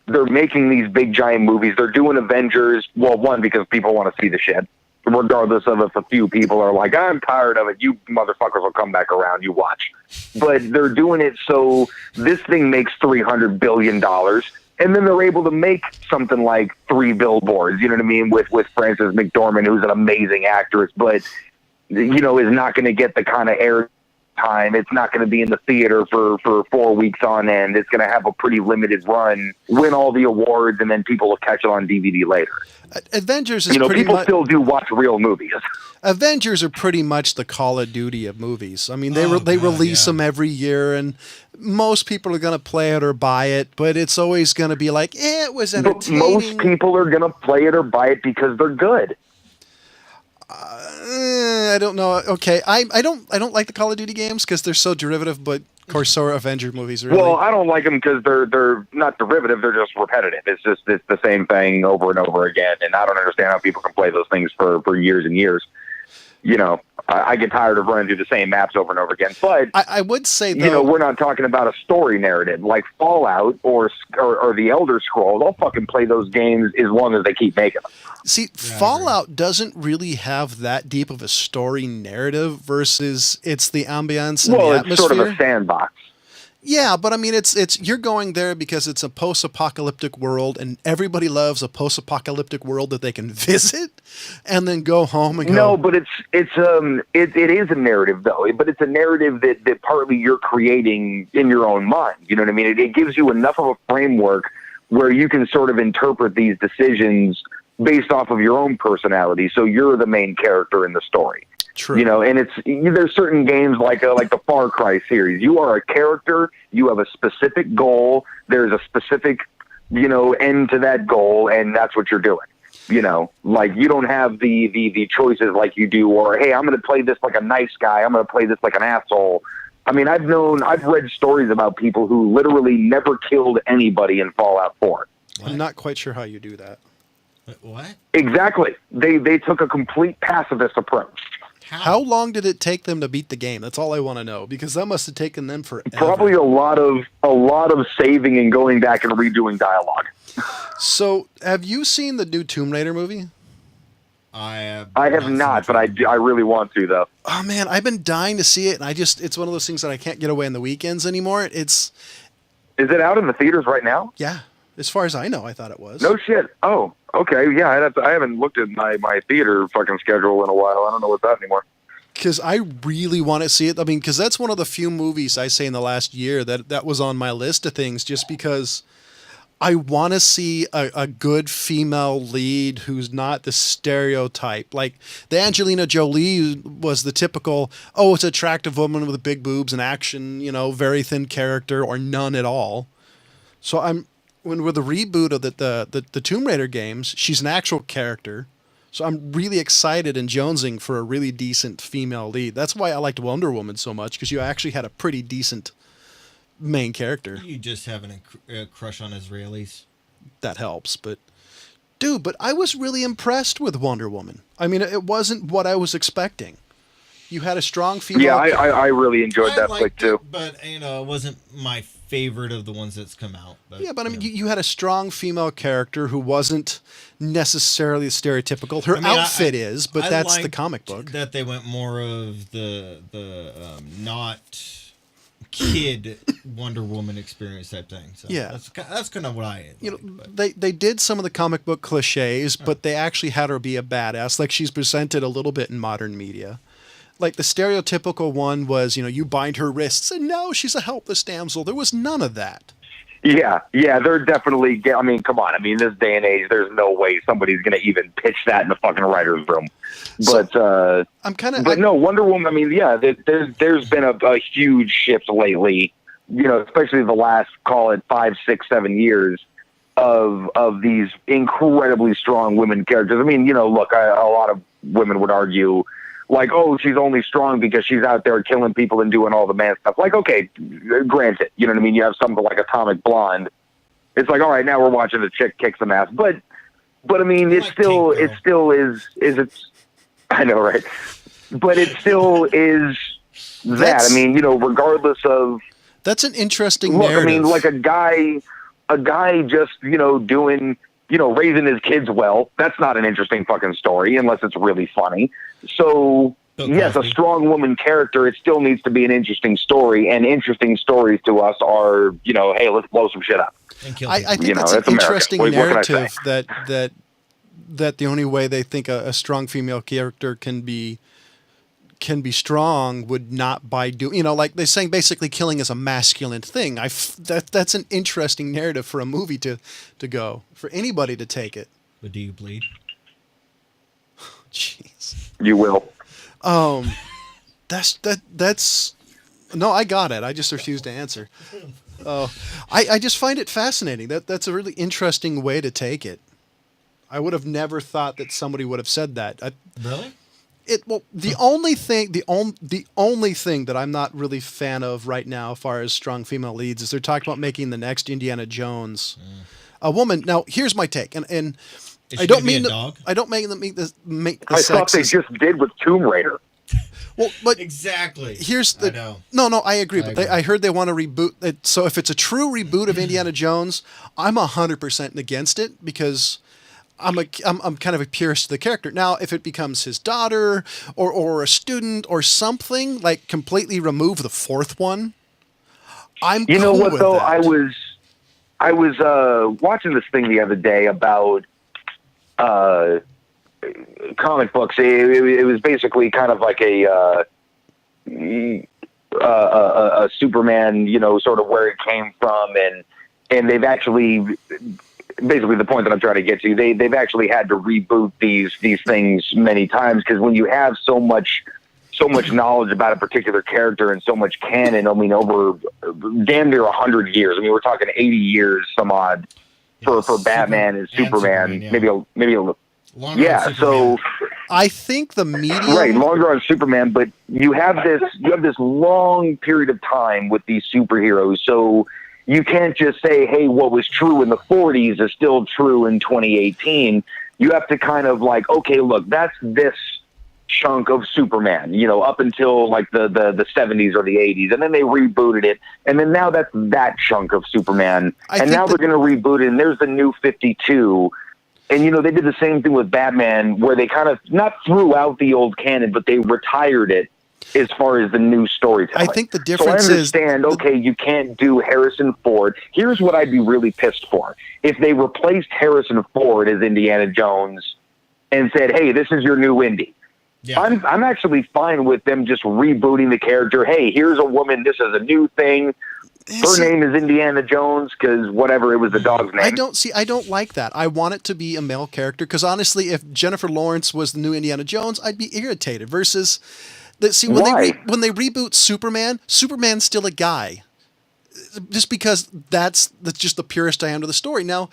they're making these big giant movies. They're doing Avengers, well, one, because people want to see the shit, regardless of if a few people are like, I'm tired of it, you motherfuckers will come back around, you watch. But they're doing it so this thing makes $300 billion, and then they're able to make something like 3 Billboards, you know what I mean, with Frances McDormand, who's an amazing actress, but, is not going to get the kind of air time. It's not going to be in the theater for 4 weeks on end. It's going to have a pretty limited run, win all the awards, and then people will catch it on DVD later. Avengers is pretty people much... still do watch real movies. Avengers are pretty much the Call of Duty of movies. I mean, they release them every year, and most people are going to play it or buy it, but it's always going to be like, it was entertaining. But most people are going to play it or buy it because they're good. I don't know. Okay, I don't like the Call of Duty games because they're so derivative, but of course so are Avenger movies. Really. Well, I don't like them because they're not derivative. They're just repetitive. It's the same thing over and over again, and I don't understand how people can play those things for years and years. I get tired of running through the same maps over and over again. But I would say, though, you know, we're not talking about a story narrative like Fallout or the Elder Scrolls. I'll fucking play those games as long as they keep making them. see, Fallout doesn't really have that deep of a story narrative versus it's the ambience and Well, the it's atmosphere. sort of a sandbox. Yeah, but I mean, it's you're going there because it's a post-apocalyptic world, and everybody loves a post-apocalyptic world that they can visit, and then go home and go. No, but it is a narrative though. But it's a narrative that partly you're creating in your own mind. You know what I mean? It gives you enough of a framework where you can sort of interpret these decisions based off of your own personality. So you're the main character in the story. True. You know, and there's certain games like the Far Cry series. You are a character. You have a specific goal. There's a specific, you know, end to that goal, and that's what you're doing. You know, like you don't have the choices like you do, or hey, I'm going to play this like a nice guy. I'm going to play this like an asshole. I mean, I've read stories about people who literally never killed anybody in Fallout 4. What? I'm not quite sure how you do that. What? Exactly. They took a complete pacifist approach. How long did it take them to beat the game? That's all I want to know, because that must have taken them forever. Probably a lot of saving and going back and redoing dialogue. So, have you seen the new Tomb Raider movie? I have not, but I really want to though. Oh man, I've been dying to see it, and it's one of those things that I can't get away on the weekends anymore. Is it out in the theaters right now? Yeah, as far as I know, I thought it was. No shit. Oh, okay. Yeah, I haven't looked at my theater fucking schedule in a while. I don't know what's that anymore. Because I really want to see it. I mean, because that's one of the few movies I say in the last year that was on my list of things, just because I want to see a good female lead who's not the stereotype. Like, the Angelina Jolie was the typical, oh, it's an attractive woman with big boobs and action, you know, very thin character, or none at all. So with the reboot of the Tomb Raider games, she's an actual character. So I'm really excited and jonesing for a really decent female lead. That's why I liked Wonder Woman so much, because you actually had a pretty decent main character. You just have a crush on Israelis. That helps, but I was really impressed with Wonder Woman. I mean, it wasn't what I was expecting. You had a strong female. Yeah, I really enjoyed that flick liked too. it, but you know, it wasn't my favorite of the ones that's come out. But, Yeah, but I mean, you know. you had a strong female character who wasn't necessarily stereotypical. Her I mean, outfit is, but I that's the liked comic book. That they went more of the not kid Wonder Woman experience type thing. So Yeah. that's kind of what I You know, like, but- they did some of the comic book cliches, but they actually had her be a badass. Like, she's presented a little bit in modern media. Like, the stereotypical one was, you know, you bind her wrists and no, she's a helpless damsel. There was none of that. Yeah, they're definitely. I mean, come on. I mean, this day and age, there's no way somebody's going to even pitch that in the fucking writer's room. But I'm kind of. no, Wonder Woman. I mean, yeah, there's been a huge shift lately. You know, especially the last, call it 5, 6, 7 years of these incredibly strong women characters. I mean, you know, look, a lot of women would argue, like, oh, she's only strong because she's out there killing people and doing all the man stuff. Like, okay, granted, you know what I mean? You have something like Atomic Blonde. It's like, all right, now we're watching a chick kick some ass. But I mean, it still is it's, I know, right? But it still is that. I mean, you know, regardless of. That's an interesting Look, narrative. I mean, like a guy just, you know, doing, you know, raising his kids well. That's not an interesting fucking story unless it's really funny. So, yes, a strong woman character, it still needs to be an interesting story. And interesting stories to us are, you know, hey, let's blow some shit up. I think You know, it's that's an America. interesting What can I narrative say? that the only way they think a strong female character can be strong would not by doing, you know, like they're saying basically killing is a masculine thing. That's an interesting narrative for a movie to go, for anybody to take it. But do you bleed? Jeez. You will. That's no, I got it. I just refused to answer. I just find it fascinating. That's a really interesting way to take it. I would have never thought that somebody would have said that. Really? The only thing that I'm not really fan of right now, as far as strong female leads, is they're talking about making the next Indiana Jones a woman. Now, here's my take, and Is I she don't gonna be mean a dog? I don't make the I thought they sexist. just did with Tomb Raider. Well, but Exactly. here's I the know. no, I agree, but agree. I heard they want to reboot it. So if it's a true reboot of Indiana Jones, I'm 100% against it because I'm kind of a purist to the character. Now, if it becomes his daughter or a student or something, like completely remove the fourth one, I'm You know cool what with though? that. I was watching this thing the other day about uh, comic books. It was basically kind of like a Superman, sort of where it came from, and they've actually basically the point that I'm trying to get to. They've actually had to reboot these things many times because when you have so much knowledge about a particular character and so much canon, I mean, over damn near 100 years. I mean, we're talking 80 years, some odd, for Batman and Superman. yeah. Maybe a Longer on yeah. Superman. So I think the medium. right, longer on Superman, but you have this long period of time with these superheroes. So you can't just say, hey, what was true in the 40s is still true in 2018. You have to kind of like, okay, look, that's this chunk of Superman, up until like the 70s or the 80s, and then they rebooted it, and then now that's that chunk of Superman, and now they're going to reboot it, and there's the new 52, and they did the same thing with Batman, where they kind of not threw out the old canon, but they retired it as far as the new storytelling. I think the difference so I understand, okay, you can't do Harrison Ford. Here's what I'd be really pissed for. If they replaced Harrison Ford as Indiana Jones and said, hey, this is your new Indy. Yeah. I'm actually fine with them just rebooting the character. Hey, here's a woman. This is a new thing. Her name is Indiana Jones because whatever, it was the dog's name. I don't like that. I want it to be a male character because honestly, if Jennifer Lawrence was the new Indiana Jones, I'd be irritated. Versus, when they reboot Superman, Superman's still a guy. Just because that's just the purest I am to the story. Now,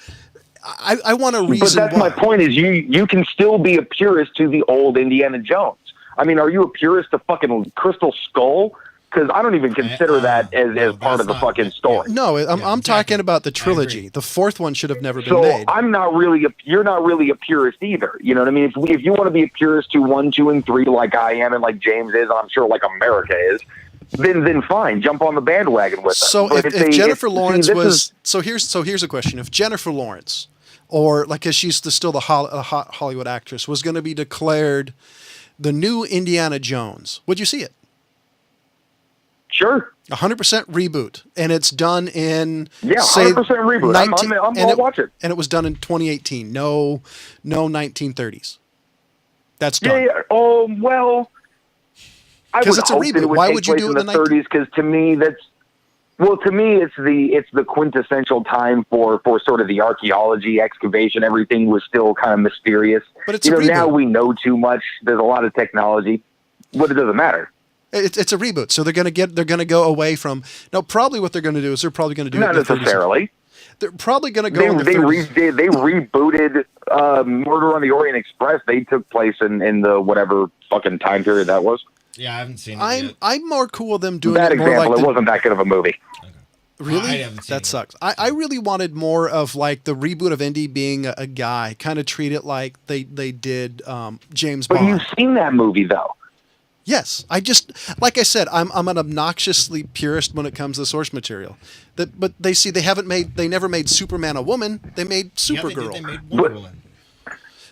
I want a reason. But that's why. my point. Is you can still be a purist to the old Indiana Jones. I mean, are you a purist to fucking Crystal Skull? Because I don't even consider that as part of the fucking story. No, I'm talking about the trilogy. The fourth one should have never been made. I'm not really. You're not really a purist either. You know what I mean? If you want to be a purist to 1, 2, and 3, like I am, and like James is, and I'm sure like America is, then fine, jump on the bandwagon with us. So if Jennifer Lawrence was so here's a question: if Jennifer Lawrence, or like, cause she's still a hot Hollywood actress, was going to be declared the new Indiana Jones, would you see it? Sure. 100% reboot, and it's done in 100% reboot. I'll watch it. And it was done in 2018. No 1930s. That's done. Yeah. Oh well. Because it's a reboot. Why would you do it in the 30s? Because to me, it's the quintessential time for sort of the archaeology, excavation. Everything was still kind of mysterious. But it's a reboot. Now we know too much. There's a lot of technology, but it doesn't matter. It's a reboot, so they're going to go away from. No, probably what they're going to do is they're probably going to do not necessarily. They're probably going to go. They rebooted Murder on the Orient Express. They took place in the whatever fucking time period that was. Yeah, I haven't seen it yet. I'm more cool with them doing that it more example. like it wasn't that good of a movie. Okay. Really? I haven't seen that sucks. I really wanted more of like the reboot of Indy being a guy, kind of treat it like they did James Bond. But you've seen that movie though. Yes, like I said, I'm an obnoxiously purist when it comes to source material. But they never made Superman a woman. They made Supergirl. They made Wonder Woman.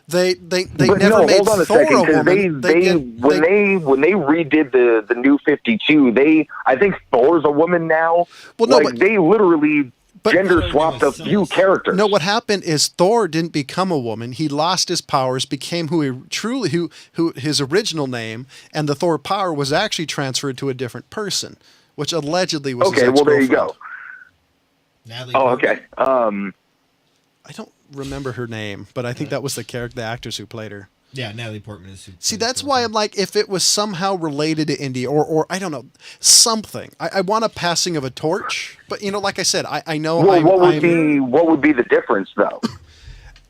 They never made Thor a woman. When they redid the new 52, I think Thor's a woman now. Well, no, but they literally gender swapped a few characters. No, what happened is Thor didn't become a woman. He lost his powers, became who his original name, and the Thor power was actually transferred to a different person, which allegedly was his well, there you go. Natalie okay. I don't remember her name, but I think that was the actress who played her. Yeah, Natalie Portman is super. See, that's why I'm like, if it was somehow related to Indy or I don't know, something. I want a passing of a torch, but like I said, I know. Well, what would be the difference though?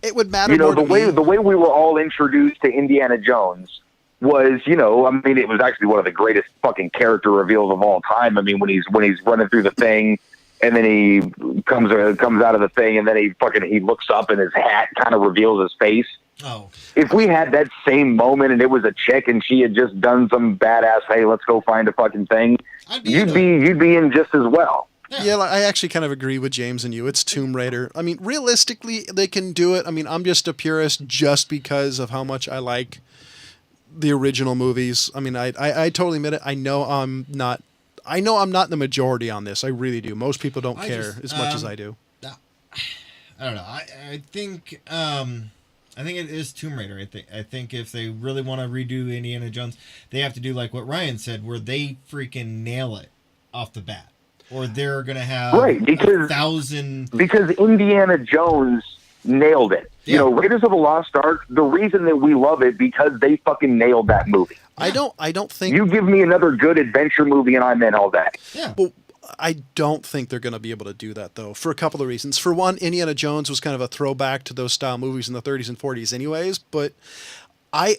It would matter. The way we were all introduced to Indiana Jones was, it was actually one of the greatest fucking character reveals of all time. I mean, when he's running through the thing. And then he comes out of the thing, and then he looks up, and his hat kind of reveals his face. Oh, If we had that same moment and it was a chick and she had just done some badass, hey, let's go find a fucking thing, I'd be into it. you'd be in just as well. Yeah, like, I actually kind of agree with James and you. It's Tomb Raider. I mean, realistically, they can do it. I mean, I'm just a purist just because of how much I like the original movies. I mean, I totally admit it. I know I'm not in the majority on this. I really do. Most people don't care as much as I do. I don't know. I think it is Tomb Raider. I think if they really want to redo Indiana Jones, they have to do like what Ryan said, where they freaking nail it off the bat, or they're gonna have because 1,000. Because Indiana Jones nailed it. Yeah. You know, Raiders of the Lost Ark. The reason that we love it because they fucking nailed that movie. I don't think You give me another good adventure movie and I'm in all day. Yeah. Well, I don't think they're going to be able to do that, though, for a couple of reasons. For one, Indiana Jones was kind of a throwback to those style movies in the 30s and 40s anyways, but I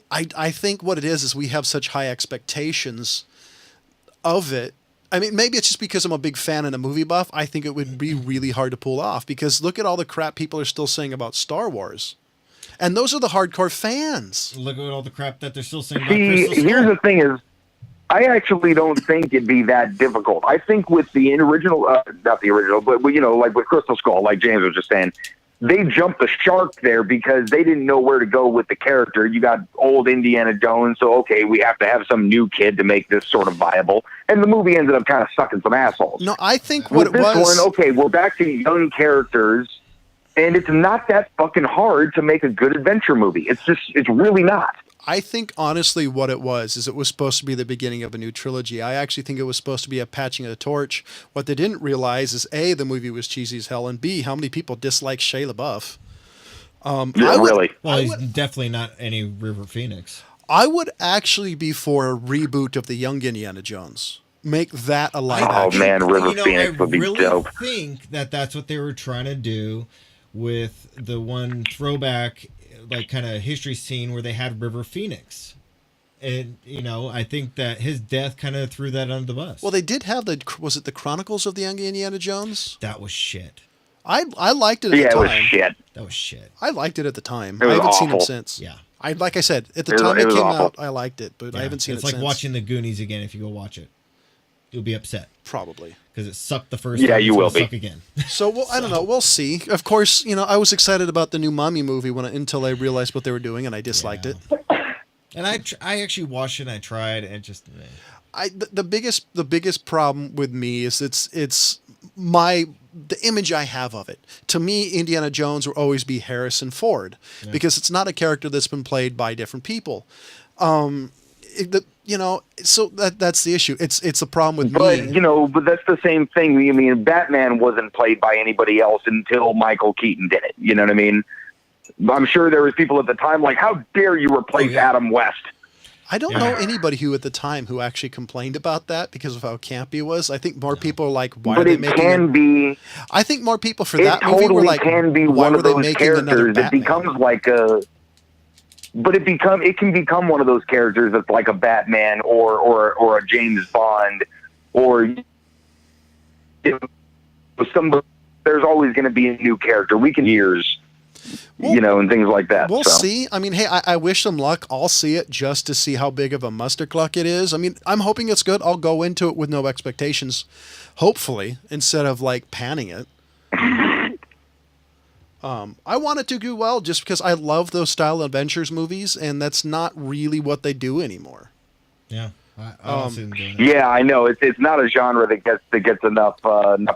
think what it is we have such high expectations of it. I mean, maybe it's just because I'm a big fan and a movie buff. I think it would be really hard to pull off because look at all the crap people are still saying about Star Wars. And those are the hardcore fans. Look at all the crap that they're still saying about See, Crystal Skull. here's the thing is, I actually don't think it'd be that difficult. I think with the original, not the original, but you know, like with Crystal Skull, like James was just saying, they jumped the shark there because they didn't know where to go with the character. You got old Indiana Jones, so okay, we have to have some new kid to make this sort of viable. And the movie ended up kind of sucking some assholes. No, I think what With it this was... one, okay, we're back to young characters, and it's not that fucking hard to make a good adventure movie. It's really not. I think honestly what it was is it was supposed to be the beginning of a new trilogy. I actually think it was supposed to be a patching of the torch. What they didn't realize is A, the movie was cheesy as hell, and B, how many people dislike Shia LaBeouf. Really. Well, he's definitely not any River Phoenix. I would actually be for a reboot of the young Indiana Jones. Make that a live Oh action. man, River You know, Phoenix I would be really dope. think that that's what they were trying to do with the one throwback, like kind of history scene where they had River Phoenix. And, you know, I think that his death kind of threw that under the bus. Well, they did have was it the Chronicles of the Young Indiana Jones? That was shit. I liked it at Yeah, the it was time. shit. That was shit. I liked it at the time. It was I haven't seen him awful. since. Yeah. Like I said, at the It was- time it it was came awful. out, I liked it, but I Yeah. haven't seen it's it like since. watching The Goonies again if you go watch it. You'll be upset Probably. because it sucked the first Yeah, time. you it's will gonna be. suck again. So, well, I don't know. We'll see. Of course, you know, I was excited about the new Mummy movie until I realized what they were doing, and I disliked it. And I actually watched it and I tried and it just... The biggest problem with me is it's the image I have of it. To me, Indiana Jones will always be Harrison Ford because it's not a character that's been played by different people. So that's the issue. It's a problem with But me. you know, but that's the same thing. I mean, Batman wasn't played by anybody else until Michael Keaton did it. You know what I mean? I'm sure there was people at the time like, "How dare you replace Adam West?" I don't know anybody who at the time who actually complained about that because of how campy it was. I think more people are like, why are But they it making can be. I think more people for It that movie were totally like, can be why one were of they those making another characters that Batman? becomes like a. But it can become one of those characters that's like a Batman or a James Bond or somebody. There's always going to be a new character. We can years. Well, you know, and things like that. We'll so. see. I mean, hey, I wish them luck. I'll see it just to see how big of a mustard cluck it is. I mean, I'm hoping it's good. I'll go into it with no expectations, hopefully, instead of like panning it. I want it to do well just because I love those style adventures movies, and that's not really what they do anymore. Yeah. I don't see them doing it. Yeah, I know. It's not a genre that gets enough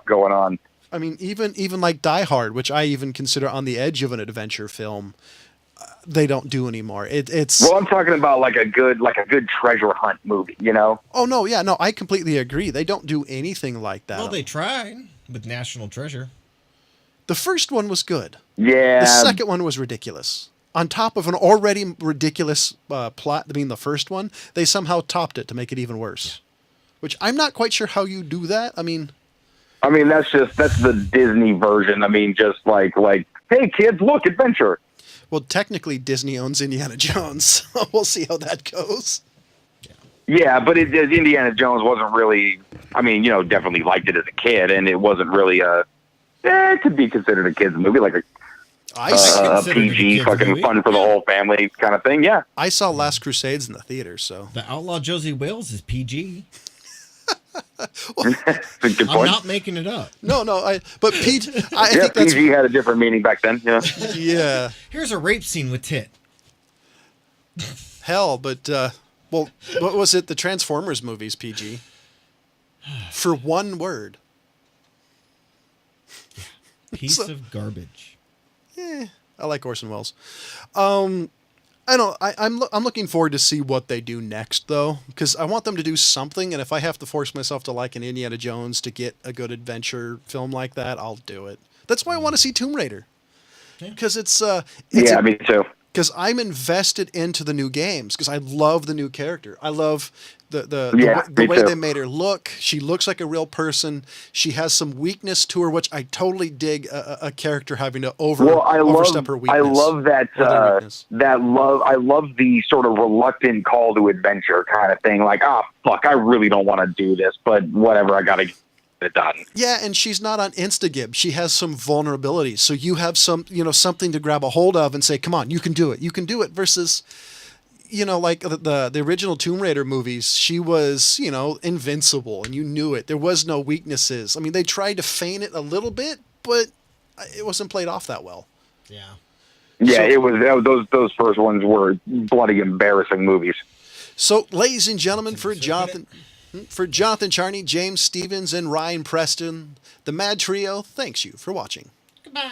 going on. I mean, even like Die Hard, which I even consider on the edge of an adventure film, they don't do anymore. It's Well, I'm talking about like a good treasure hunt movie, you know? Oh no, yeah, no, I completely agree. They don't do anything like that. Well, they tried with National Treasure. The first one was good. Yeah. The second one was ridiculous. On top of an already ridiculous plot, I mean the first one, they somehow topped it to make it even worse. Which I'm not quite sure how you do that. I mean, that's the Disney version. I mean, just like, hey kids, look, adventure. well, technically Disney owns Indiana Jones, so we'll see how that goes. Yeah, but Indiana Jones wasn't really. I mean, you know, definitely liked it as a kid, and it wasn't really it could be considered a kids movie, like I, s- considered it a PG, kids' fucking movie. fun for the whole family kind of thing. Yeah. I saw Last Crusades in the theater, so The Outlaw Josie Wales is PG. That's a good I'm point. not making it up. no, but Pete, I Yeah, think that's PG had a different meaning back then. You know? yeah, Here's a rape scene with tit. hell, but well, what was it? The Transformers movies, PG, for one word. Piece So- of garbage. I like Orson Welles. I don't. I'm looking forward to see what they do next, though, because I want them to do something. And if I have to force myself to like an Indiana Jones to get a good adventure film like that, I'll do it. That's why I want to see Tomb Raider, Yeah. because it's Yeah, me too. because I'm invested into the new games because I love the new character. I love the Yeah, the me way too. they made her look. She looks like a real person. She has some weakness to her, which I totally dig. A character having to Well, overstep her weakness. I love that. or their weakness. That love. I love the sort of reluctant call to adventure kind of thing. Like, oh fuck, I really don't want to do this, but whatever, I gotta get it done. Yeah, and she's not on Instagib. She has some vulnerabilities. So you have something to grab a hold of and say, "Come on, you can do it. You can do it." Versus, like the original Tomb Raider movies, she was, invincible and you knew it. There was no weaknesses. I mean, they tried to feign it a little bit, but it wasn't played off that well. Yeah. Yeah, So- it was those first ones were bloody embarrassing movies. So, ladies and gentlemen, for So Jonathan Charney, James Stevens, and Ryan Preston, the Mad Trio, thanks you for watching. Goodbye.